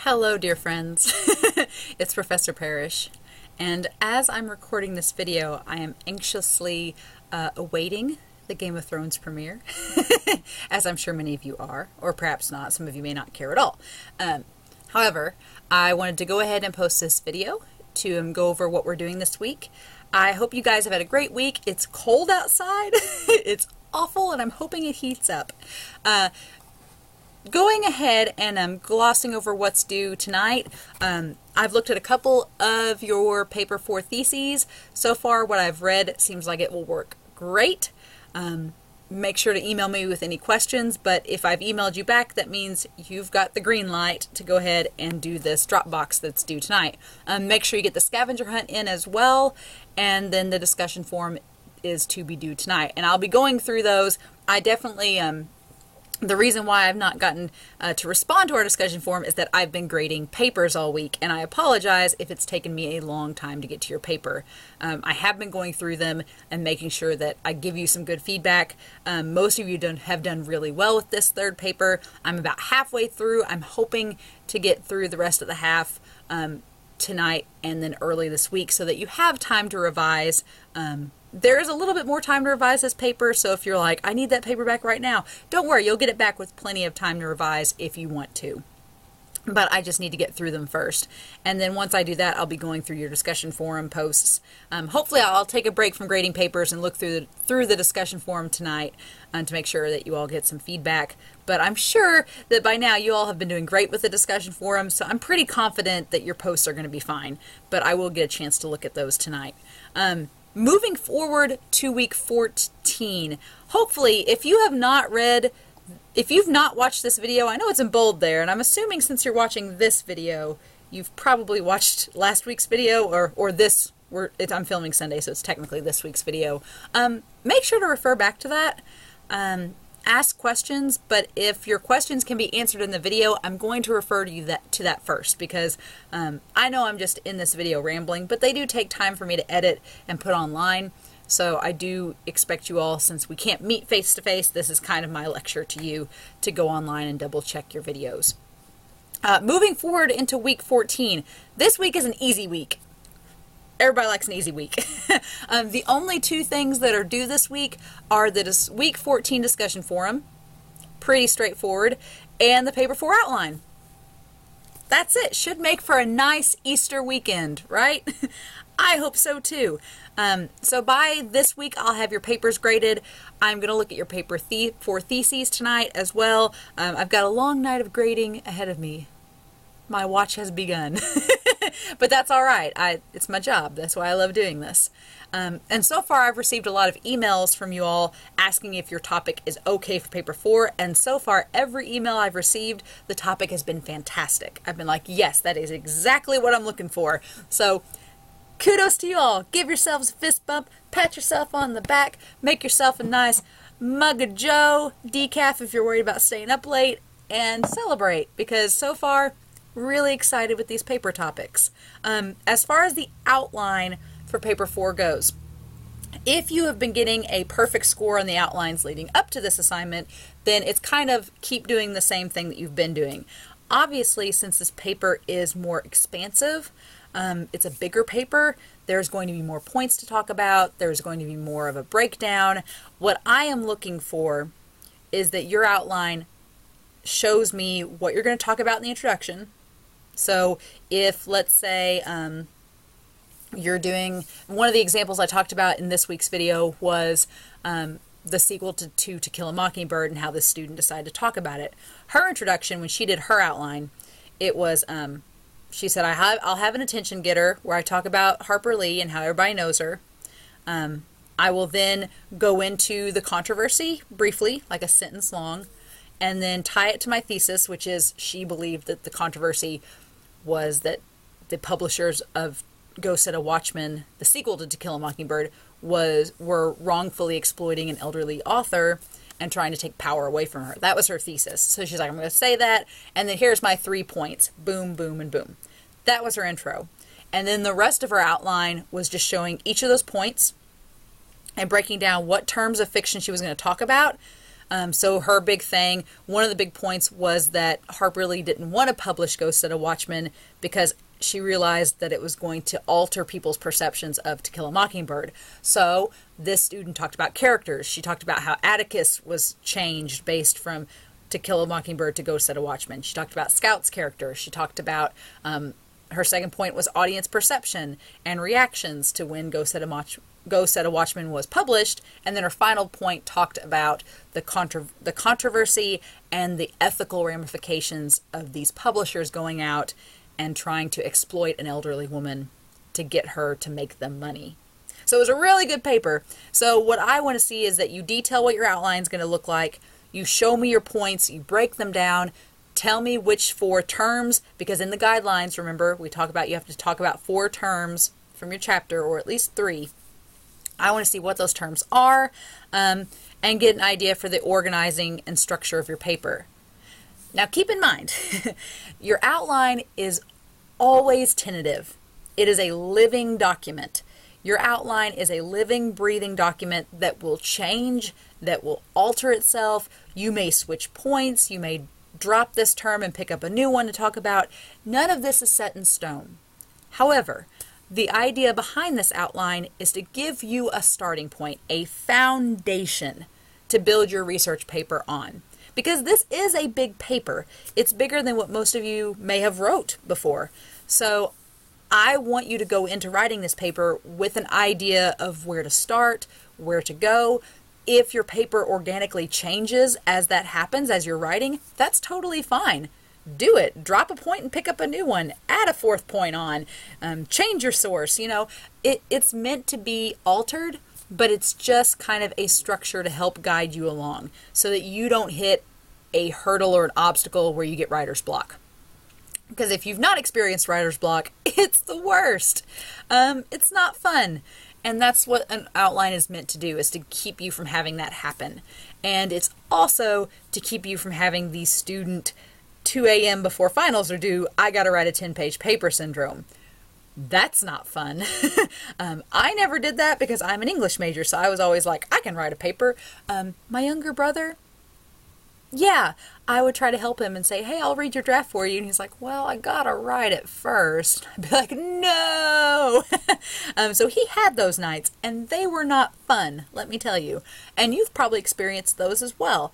Hello, dear friends. It's Professor Parrish, and as I'm recording this video, I am anxiously awaiting the Game of Thrones premiere, as I'm sure many of you are, or perhaps not. Some of you may not care at all. However, I wanted to go ahead and post this video to go over what we're doing this week. I hope you guys have had a great week. It's cold outside. It's awful, and I'm hoping it heats up. Going ahead and glossing over what's due tonight, I've looked at a couple of your paper 4 theses. So far, what I've read seems like it will work great. Make sure to email me with any questions, but if I've emailed you back, that means you've got the green light to go ahead and do this Dropbox that's due tonight. Make sure you get the scavenger hunt in as well, and then the discussion forum is to be due tonight. And I'll be going through those. I definitely... The reason why I've not gotten to respond to our discussion forum is that I've been grading papers all week, and I apologize if it's taken me a long time to get to your paper. I have been going through them and making sure that I give you some good feedback. Most of you have done really well with this third paper. I'm about halfway through. I'm hoping to get through the rest of the half tonight and then early this week so that you have time to revise. There is a little bit more time to revise this paper, so if you're like, I need that paper back right now, don't worry, you'll get it back with plenty of time to revise if you want to. But I just need to get through them first. And then once I do that, I'll be going through your discussion forum posts. Hopefully I'll take a break from grading papers and look through the discussion forum tonight to make sure that you all get some feedback. But I'm sure that by now you all have been doing great with the discussion forum, so I'm pretty confident that your posts are going to be fine. But I will get a chance to look at those tonight. Moving forward to week 14, hopefully if you've not watched this video, I know it's in bold there, and I'm assuming since you're watching this video, you've probably watched last week's video, or this, I'm filming Sunday, so it's technically this week's video. Make sure to refer back to that. Ask questions, but if your questions can be answered in the video, I'm going to refer to that first, because I know I'm just in this video rambling, but they do take time for me to edit and put online. So I do expect you all, since we can't meet face to face, this is kind of my lecture to you, to go online and double check your videos. Moving forward into week 14, this week is an easy week. Everybody likes an easy week. The only two things that are due this week are the week 14 discussion forum, pretty straightforward, and the paper 4 outline. That's it. Should make for a nice Easter weekend, right? I hope so too. So by this week, I'll have your papers graded. I'm going to look at your paper 4 theses tonight as well. I've got a long night of grading ahead of me. My watch has begun. But that's all right. It's my job. That's why I love doing this. And so far, I've received a lot of emails from you all asking if your topic is okay for paper 4. And so far, every email I've received, the topic has been fantastic. I've been like, yes, that is exactly what I'm looking for. So kudos to you all. Give yourselves a fist bump, pat yourself on the back, make yourself a nice mug of Joe, decaf if you're worried about staying up late, and celebrate, because so far, really excited with these paper topics. As far as the outline for paper 4 goes, if you have been getting a perfect score on the outlines leading up to this assignment, then it's kind of keep doing the same thing that you've been doing. Obviously, since this paper is more expansive, it's a bigger paper, there's going to be more points to talk about, there's going to be more of a breakdown. What I am looking for is that your outline shows me what you're going to talk about in the introduction. So if, let's say, you're doing, one of the examples I talked about in this week's video was the sequel to To Kill a Mockingbird and how this student decided to talk about it. Her introduction, when she did her outline, it was, she said, I'll have an attention getter where I talk about Harper Lee and how everybody knows her. I will then go into the controversy briefly, like a sentence long, and then tie it to my thesis, which is she believed that the controversy was that the publishers of Go Set a Watchman, the sequel to Kill a Mockingbird, were wrongfully exploiting an elderly author and trying to take power away from her. That was her thesis. So she's like, I'm going to say that, and then here's my 3 points. Boom, boom, and boom. That was her intro. And then the rest of her outline was just showing each of those points and breaking down what terms of fiction she was going to talk about, So her big thing, one of the big points was that Harper Lee didn't want to publish Ghost at a Watchman because she realized that it was going to alter people's perceptions of To Kill a Mockingbird. So this student talked about characters. She talked about how Atticus was changed based from To Kill a Mockingbird to Ghost at a Watchman. She talked about Scout's character. She talked about her second point was audience perception and reactions to when Ghost at a Watchman was published. And then her final point talked about the controversy and the ethical ramifications of these publishers going out and trying to exploit an elderly woman to get her to make them money. So it was a really good paper. So what I want to see is that you detail what your outline is going to look like. You show me your points. You break them down. Tell me which 4 terms, because in the guidelines, remember, we talk about you have to talk about 4 terms from your chapter, or at least 3. I want to see what those terms are and get an idea for the organizing and structure of your paper. Now keep in mind, your outline is always tentative. It is a living document. Your outline is a living, breathing document that will change, that will alter itself. You may switch points. You may drop this term and pick up a new one to talk about. None of this is set in stone. However, the idea behind this outline is to give you a starting point, a foundation to build your research paper on. Because this is a big paper. It's bigger than what most of you may have wrote before. So I want you to go into writing this paper with an idea of where to start, where to go. If your paper organically changes as that happens, as you're writing, that's totally fine. Do it. Drop a point and pick up a new one. Add a 4th point on. Change your source. You know, it's meant to be altered, but it's just kind of a structure to help guide you along so that you don't hit a hurdle or an obstacle where you get writer's block. Because if you've not experienced writer's block, it's the worst. It's not fun. And that's what an outline is meant to do, is to keep you from having that happen. And it's also to keep you from having the student 2 a.m. before finals are due, I got to write a 10-page paper syndrome. That's not fun. I never did that because I'm an English major, so I was always like, I can write a paper. My younger brother, yeah, I would try to help him and say, hey, I'll read your draft for you. And he's like, well, I gotta write it first. I'd be like, no. So he had those nights, and they were not fun, let me tell you. And you've probably experienced those as well.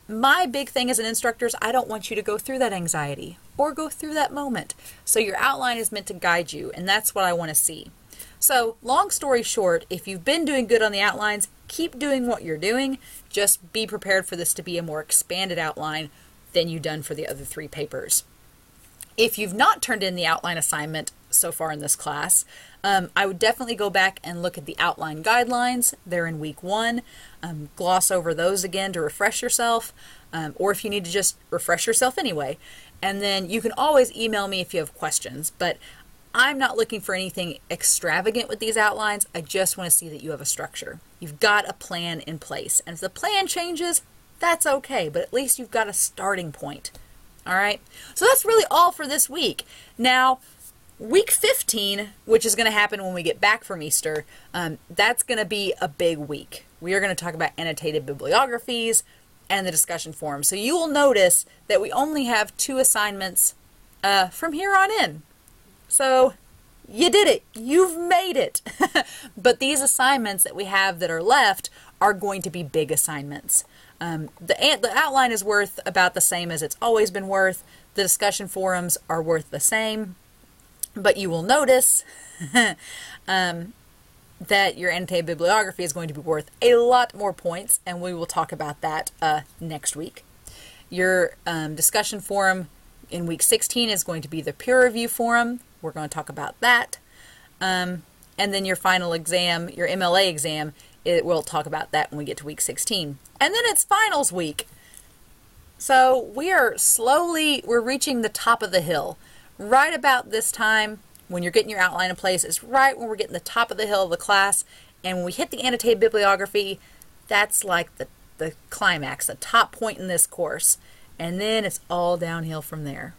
My big thing as an instructor is I don't want you to go through that anxiety or go through that moment. So your outline is meant to guide you, and that's what I want to see. So long story short, if you've been doing good on the outlines, keep doing what you're doing. Just be prepared for this to be a more expanded outline than you've done for the other 3 papers. If you've not turned in the outline assignment so far in this class, I would definitely go back and look at the outline guidelines. They're in week 1. Gloss over those again to refresh yourself, or if you need to just refresh yourself anyway. And then you can always email me if you have questions, but I'm not looking for anything extravagant with these outlines. I just want to see that you have a structure. You've got a plan in place. And if the plan changes, that's okay, but at least you've got a starting point. All right? So that's really all for this week. Now, week 15, which is going to happen when we get back from Easter, that's going to be a big week. We are going to talk about annotated bibliographies and the discussion forum. So you will notice that we only have 2 assignments from here on in. So you did it. You've made it. But these assignments that we have that are left are going to be big assignments. The outline is worth about the same as it's always been worth. The discussion forums are worth the same. But you will notice that your annotated bibliography is going to be worth a lot more points, and we will talk about that next week. Your discussion forum in week 16 is going to be the peer review forum. We're going to talk about that. And then your final exam, your MLA exam, we'll talk about that when we get to week 16. And then it's finals week. So we're reaching the top of the hill. Right about this time, when you're getting your outline in place, is right when we're getting the top of the hill of the class. And when we hit the annotated bibliography, that's like the climax, the top point in this course. And then it's all downhill from there.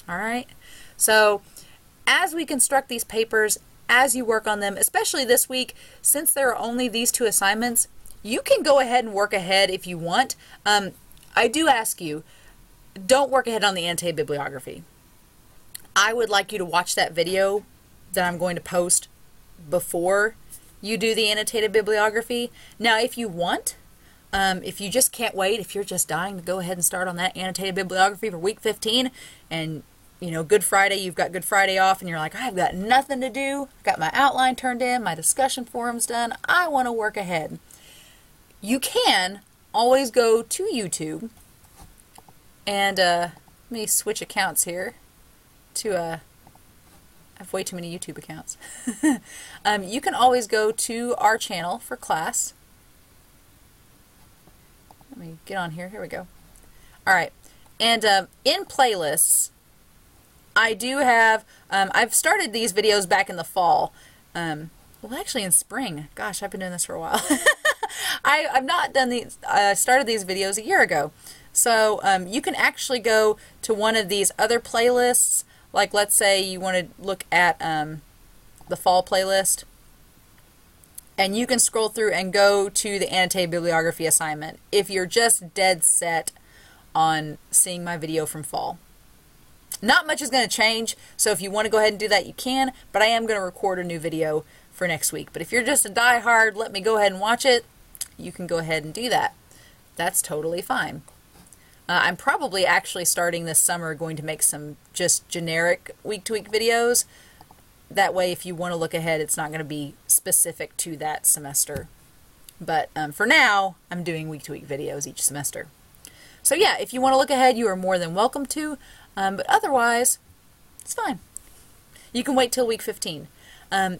All right? So as we construct these papers, as you work on them, especially this week, since there are only these 2 assignments, you can go ahead and work ahead if you want. I do ask you, don't work ahead on the annotated bibliography. I would like you to watch that video that I'm going to post before you do the annotated bibliography. Now, if you want, if you just can't wait, if you're just dying to go ahead and start on that annotated bibliography for week 15, and you know, Good Friday, you've got Good Friday off, and you're like, I've got nothing to do, I've got my outline turned in, my discussion forum's done, I want to work ahead. You can always go to YouTube, and let me switch accounts here to I have way too many YouTube accounts. You can always go to our channel for class. Let me get on here. Here we go. All right. And in playlists, I do have, I've started these videos back in the fall. Well, actually in spring. Gosh, I've been doing this for a while. I've not done these, I started these videos a year ago. So you can actually go to one of these other playlists. Like, let's say you want to look at the fall playlist, and you can scroll through and go to the annotated bibliography assignment if you're just dead set on seeing my video from fall. Not much is going to change, so if you want to go ahead and do that, you can, but I am going to record a new video for next week. But if you're just a diehard, let me go ahead and watch it, you can go ahead and do that. That's totally fine. I'm probably actually starting this summer going to make some just generic week-to-week videos. That way, if you want to look ahead, it's not going to be specific to that semester. But for now, I'm doing week-to-week videos each semester. So yeah, if you want to look ahead, you are more than welcome to. But otherwise, it's fine. You can wait till week 15.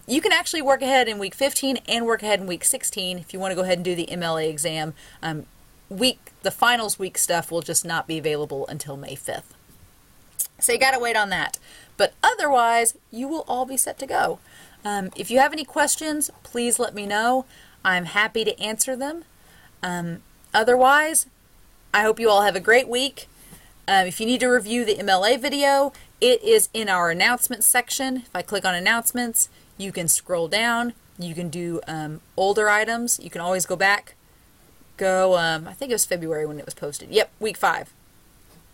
You can actually work ahead in week 15 and work ahead in week 16 if you want to go ahead and do the MLA exam. The finals week stuff will just not be available until May 5th. So you got to wait on that. But otherwise, you will all be set to go. If you have any questions, please let me know. I'm happy to answer them. Otherwise, I hope you all have a great week. If you need to review the MLA video, it is in our announcements section. If I click on announcements, you can scroll down. You can do older items. You can always go back. I think it was February when it was posted. Yep, week 5.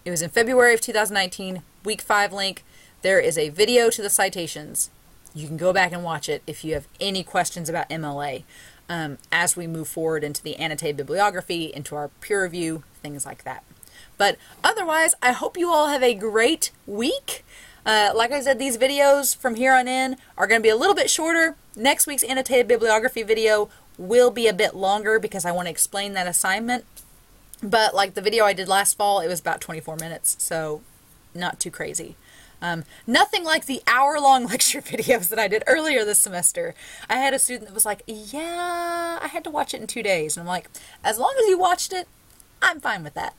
It was in February of 2019, week 5 link. There is a video to the citations. You can go back and watch it if you have any questions about MLA as we move forward into the annotated bibliography, into our peer review, things like that. But otherwise, I hope you all have a great week. Like I said, these videos from here on in are going to be a little bit shorter. Next week's annotated bibliography video will be a bit longer because I want to explain that assignment. But like the video I did last fall, it was about 24 minutes, so not too crazy. Nothing like the hour-long lecture videos that I did earlier this semester. I had a student that was like, yeah, I had to watch it in 2 days. And I'm like, as long as you watched it, I'm fine with that.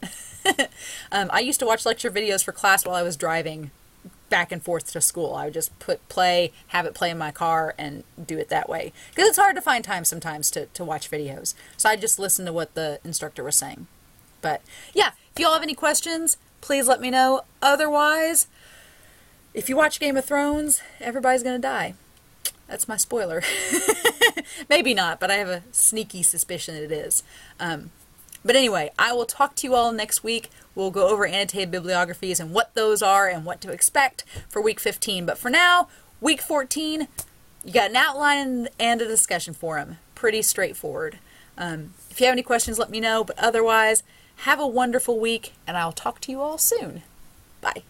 I used to watch lecture videos for class while I was driving back and forth to school. I would just have it play in my car and do it that way. Because it's hard to find time sometimes to watch videos. So I just listen to what the instructor was saying. But yeah, if you all have any questions, please let me know. Otherwise, if you watch Game of Thrones, everybody's going to die. That's my spoiler. Maybe not, but I have a sneaky suspicion that it is. But anyway, I will talk to you all next week. We'll go over annotated bibliographies and what those are and what to expect for week 15. But for now, week 14, you got an outline and a discussion forum. Pretty straightforward. If you have any questions, let me know. But otherwise, have a wonderful week, and I'll talk to you all soon. Bye.